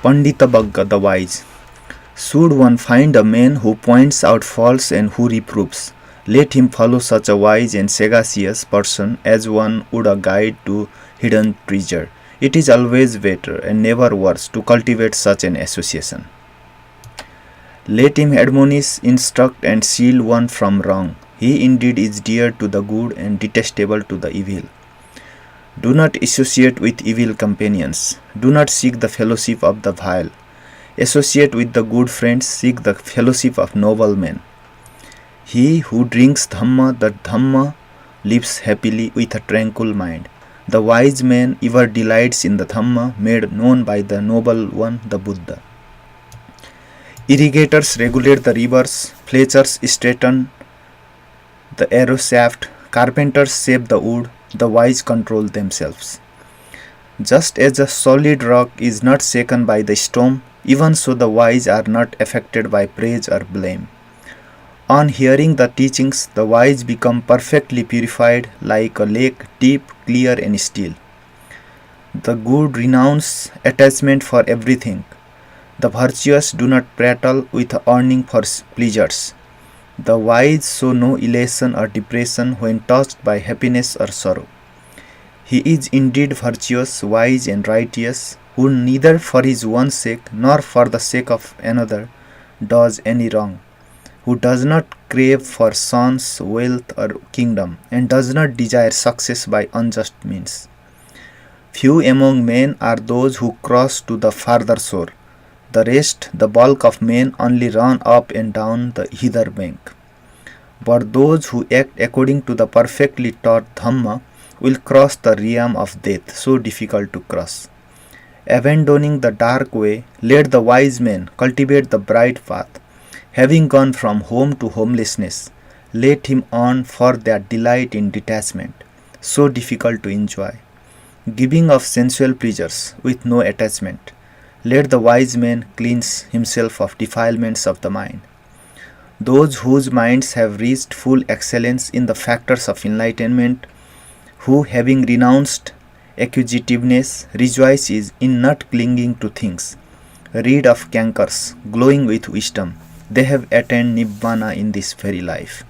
Pandita the wise. Should one find a man who points out faults and who reproves, let him follow such a wise and sagacious person as one would a guide to hidden treasure. It is always better and never worse to cultivate such an association. Let him admonish, instruct, and shield one from wrong. He indeed is dear to the good and detestable to the evil. Do not associate with evil companions. Do not seek the fellowship of the vile. Associate with the good friends, seek the fellowship of noble men. He who drinks Dhamma, the Dhamma lives happily with a tranquil mind. The wise man ever delights in the Dhamma made known by the noble one, the Buddha. Irrigators regulate the rivers, fletchers straighten the arrow shaft, carpenters shape the wood, the wise control themselves. Just as a solid rock is not shaken by the storm, even so the wise are not affected by praise or blame. On hearing the teachings, the wise become perfectly purified like a lake, deep, clear and still. The good renounce attachment for everything. The virtuous do not prattle with earning for pleasures. The wise show no elation or depression when touched by happiness or sorrow. He is indeed virtuous, wise and righteous, who neither for his own sake nor for the sake of another does any wrong, who does not crave for sons, wealth or kingdom, and does not desire success by unjust means. Few among men are those who cross to the farther shore. The rest, the bulk of men, only run up and down the hither bank. But those who act according to the perfectly taught Dhamma will cross the realm of death, so difficult to cross. Abandoning the dark way, let the wise man cultivate the bright path. Having gone from home to homelessness, let him on for that delight in detachment, so difficult to enjoy. Giving of sensual pleasures with no attachment, let the wise man cleanse himself of defilements of the mind. Those whose minds have reached full excellence in the factors of enlightenment, who having renounced acquisitiveness, rejoices in not clinging to things, rid of cankers, glowing with wisdom, they have attained Nibbana in this very life.